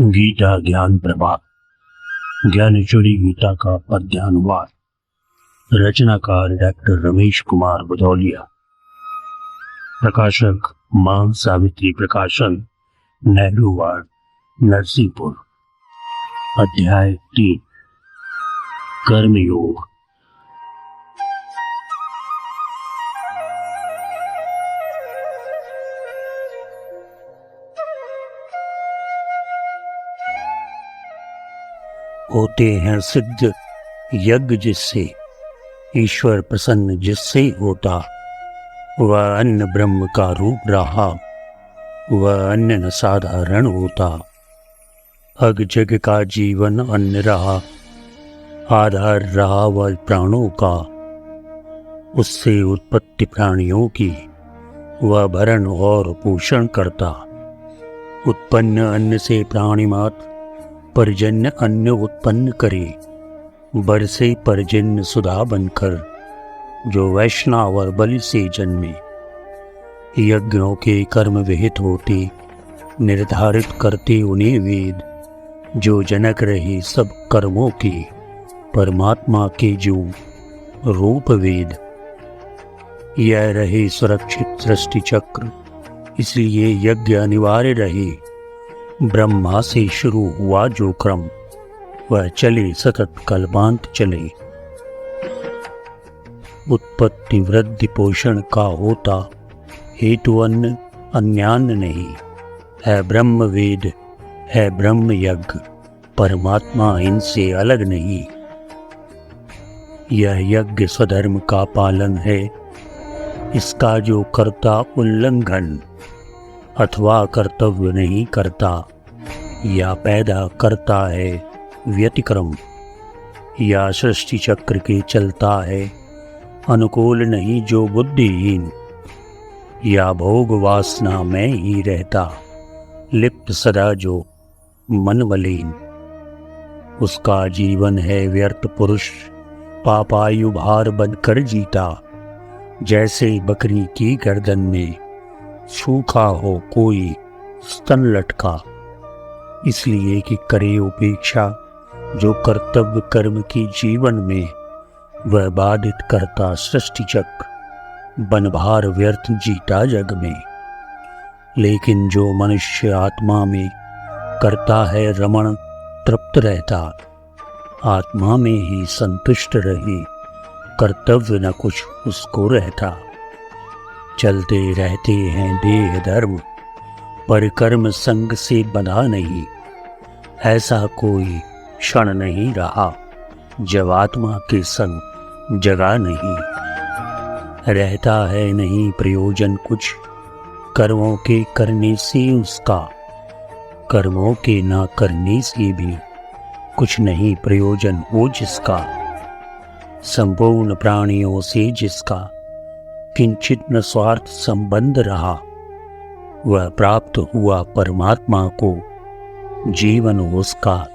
गीता ज्ञान प्रभा ज्ञानेश्वरी गीता का पद्यानुवाद। रचनाकार डॉक्टर रमेश कुमार भदौलिया। प्रकाशक मां सावित्री प्रकाशन, नेहरू वार्ड, नरसिंहपुर। अध्याय 3, कर्मयोग। होते हैं सिद्ध यज्ञ जिससे, ईश्वर प्रसन्न जिससे होता। वह अन्न ब्रह्म का रूप रहा, वह अन्न न साधारण होता। अग जग का जीवन अन्न रहा, आधार रहा वह प्राणों का। उससे उत्पत्ति प्राणियों की, वह भरण और पोषण करता। उत्पन्न अन्न से प्राणी मात्र पर्जन्य अन्न उत्पन्न करे। बरसे पर्जन्य सुधा बनकर, जो वैष्णव और बलि से जन्मे। यज्ञों के कर्म विहित होते, निर्धारित करते उन्हें वेद। जो जनक रहे सब कर्मों के, परमात्मा के जो रूप वेद। यह रहे सुरक्षित सृष्टि चक्र, इसलिए यज्ञ अनिवार्य रहे। ब्रह्मा से शुरू हुआ जो क्रम, वह चले सतत कल्पांत चले। उत्पत्ति वृद्धि पोषण का होता, हेतु अन्न अन्यान्न नहीं। है ब्रह्म वेद, है ब्रह्म यज्ञ, परमात्मा इनसे अलग नहीं। यह यज्ञ स्वधर्म का पालन है, इसका जो करता उल्लंघन अथवा कर्तव्य नहीं करता, या पैदा करता है व्यतिक्रम, या सृष्टि चक्र के चलता है अनुकूल नहीं जो बुद्धिहीन, या भोग वासना में ही रहता लिप्त सदा जो मन मलिन। उसका जीवन है व्यर्थ पुरुष, पापायु भार बनकर जीता। जैसे बकरी की गर्दन में सूखा हो कोई स्तन लटका, इसलिए कि करे उपेक्षा जो कर्तव्य कर्म की जीवन में। वह बाधित करता सृष्टि चक्र, बनभार व्यर्थ जीता जग में। लेकिन जो मनुष्य आत्मा में करता है रमण, तृप्त रहता। आत्मा में ही संतुष्ट रहे, कर्तव्य न कुछ उसको रहता। चलते रहते हैं देह धर्म, पर कर्म संग से बंधा नहीं। ऐसा कोई क्षण नहीं रहा, जब आत्मा के संग जगा नहीं। रहता है नहीं प्रयोजन कुछ, कर्मों के करने से उसका। कर्मों के ना करने से भी कुछ नहीं प्रयोजन हो जिसका। संपूर्ण प्राणियों से जिसका किंचित न स्वार्थ संबंध रहा, वह प्राप्त हुआ परमात्मा को। जीवन उसका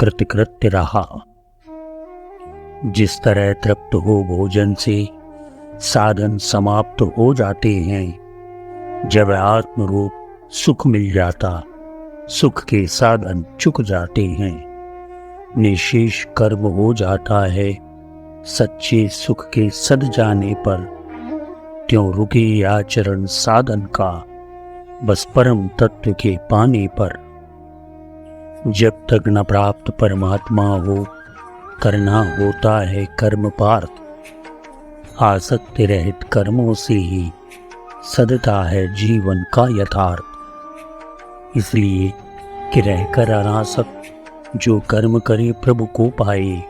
कृतकृत्य रहा। जिस तरह तृप्त हो भोजन से साधन समाप्त हो जाते हैं, जब आत्मरूप सुख मिल जाता, सुख के साधन चुक जाते हैं। निशेष कर्म हो जाता है, सच्चे सुख के सद जाने पर। त्यों रुके आचरण साधन का, बस परम तत्व के पाने पर। जब तक न प्राप्त परमात्मा हो, करना होता है कर्म पार्थ। आसक्ति रहित कर्मों से ही सदता है जीवन का यथार्थ। इसलिए कि रहकर अनासक्त जो कर्म करे प्रभु को पाए।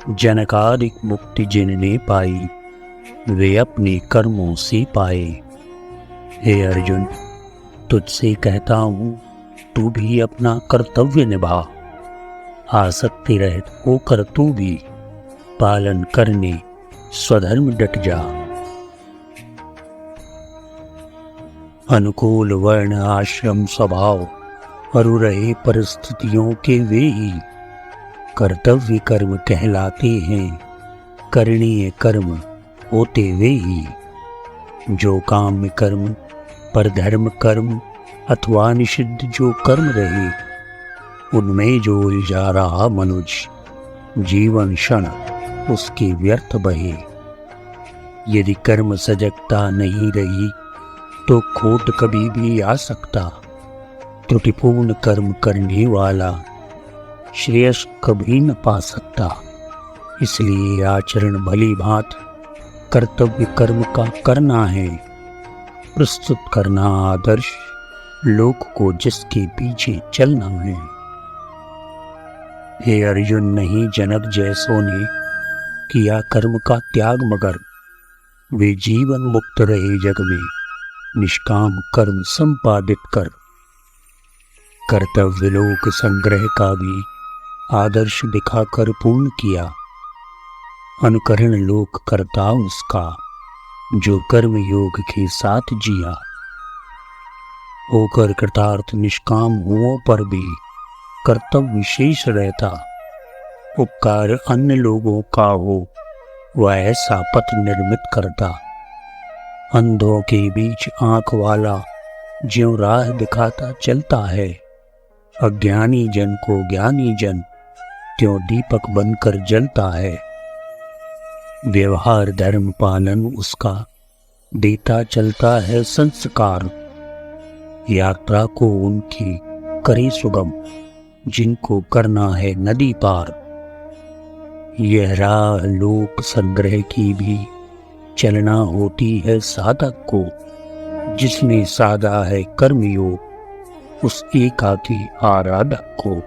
जनकादिक मुक्ति जिनने पाई, वे अपने कर्मों से पाए। हे अर्जुन, तुझसे कहता हूँ, तू भी अपना कर्तव्य निभा। आसक्ति रहित होकर तू भी पालन करने स्वधर्म डट जा। अनुकूल वर्ण आश्रम स्वभाव और रहे परिस्थितियों के वे ही कर्तव्य कर्म कहलाते हैं। करणीय कर्म होते वे ही, जो काम कर्म पर धर्म कर्म अथवा निषिद्ध जो कर्म रहे, उनमें जो उलझा रहा मनुज, जीवन क्षण उसकी व्यर्थ बहे। यदि कर्म सजगता नहीं रही तो खोट कभी भी आ सकता। त्रुटिपूर्ण कर्म करने वाला श्रेयस कभी न पा सकता। इसलिए आचरण भली भांत कर्तव्य कर्म का करना है, प्रस्तुत करना आदर्श लोक को जिसके पीछे चलना है। हे अर्जुन, नहीं जनक जैसों ने किया कर्म का त्याग, मगर वे जीवन मुक्त रहे जग में निष्काम कर्म संपादित कर। कर्तव्य लोक संग्रह का भी आदर्श दिखाकर पूर्ण किया। अनुकरण लोक करता उसका जो कर्म योग के साथ जिया। होकर कृतार्थ निष्काम हुओं पर भी कर्तव्य शेष रहता। उपकार अन्य लोगों का हो वह ऐसा पथ निर्मित करता। अंधों के बीच आंख वाला ज्यों राह दिखाता चलता है, अज्ञानी जन को ज्ञानी जन त्यों दीपक बनकर जलता है। व्यवहार धर्म पालन उसका देता चलता है संस्कार। यात्रा को उनकी करे सुगम जिनको करना है नदी पार। यह राह लोक संग्रह की भी चलना होती है साधक को। जिसने साधा है कर्मयोग उस एकाकी आराधक को।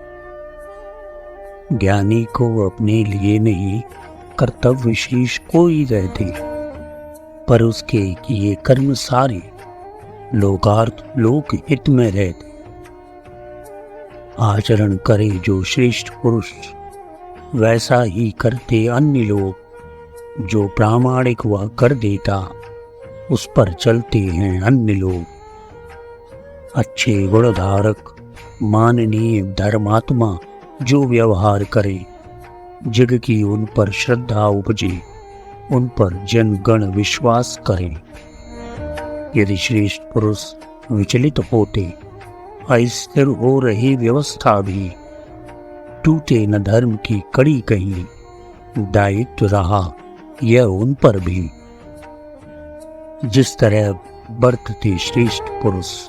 ज्ञानी को अपने लिए नहीं कर्तव्य शेष कोई रहते, पर उसके किए कर्म सारे लोकार्थ लोक हित में रहते। आचरण करे जो श्रेष्ठ पुरुष वैसा ही करते अन्य लोग। जो प्रामाणिक वह कर देता उस पर चलते हैं अन्य लोग। अच्छे गुणधारक माननीय धर्मात्मा जो व्यवहार करे, जग की उन पर श्रद्धा उपजे, उन पर जनगण विश्वास करे। यदि श्रेष्ठ पुरुष विचलित होते, अस्थिर हो रही व्यवस्था भी, टूटे न धर्म की कड़ी कहीं, दायित्व रहा यह उन पर भी। जिस तरह बरतते श्रेष्ठ पुरुष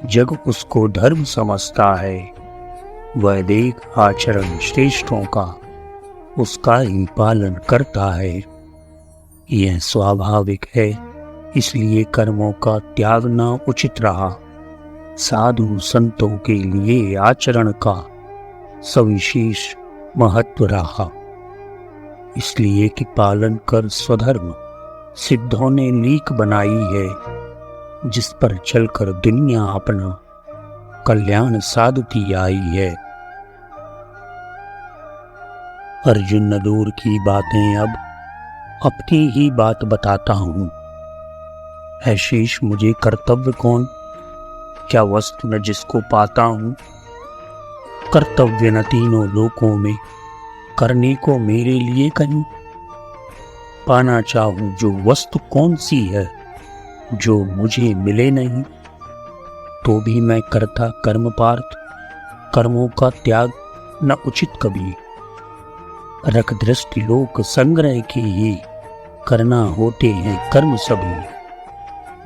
जग उसको धर्म समझता है, वह देख आचरण श्रेष्ठों का उसका ही पालन करता है। यह स्वाभाविक है, इसलिए कर्मों का त्यागना उचित रहा। साधु संतों के लिए आचरण का सविशेष महत्व रहा। इसलिए कि पालन कर स्वधर्म सिद्धों ने लीक बनाई है, जिस पर चलकर दुनिया अपना कल्याण साधती आई है। अर्जुन, न दूर की बातें अब अपनी ही बात बताता हूं। है शेष मुझे कर्तव्य कौन, क्या वस्तु न जिसको पाता हूं। कर्तव्य न तीनों लोकों में करने को मेरे लिए कहीं। पाना चाहूं जो वस्तु कौन सी है जो मुझे मिले नहीं। तो भी मैं करता कर्म पार्थ, कर्मों का त्याग न उचित कभी। रख दृष्टि लोक संग्रह की ही करना होते हैं कर्म सभी।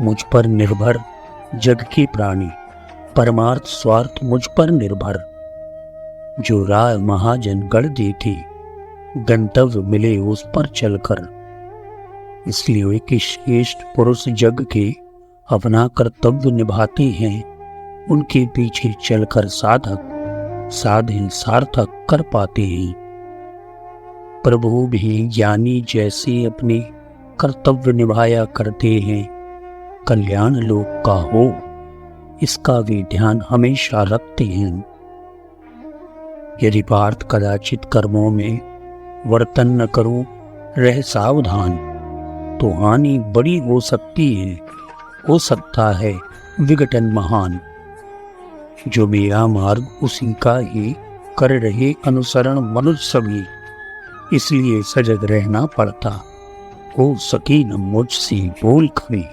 मुझ पर निर्भर जग के प्राणी, परमार्थ स्वार्थ मुझ पर निर्भर। जो राह महाजन गढ़ देते, गंतव्य मिले उस पर चलकर। इसलिए कि श्रेष्ठ पुरुष जग के अपना कर्तव्य निभाते हैं, उनके पीछे चलकर साधक साधन सार्थक कर पाते हैं। प्रभु भी ज्ञानी जैसे अपने कर्तव्य निभाया करते हैं, कल्याण लोक का हो इसका वे ध्यान हमेशा रखते हैं। यदि पार्थ कदाचित कर्मों में वर्तन न करूं, रह सावधान, तो हानि बड़ी हो सकती है, हो सकता है विघटन महान। जो मेरा मार्ग उसी का ही कर रहे अनुसरण मनुष्य सभी, इसलिए सजग रहना पड़ता, हो सके न मुझसे बोल खड़ी।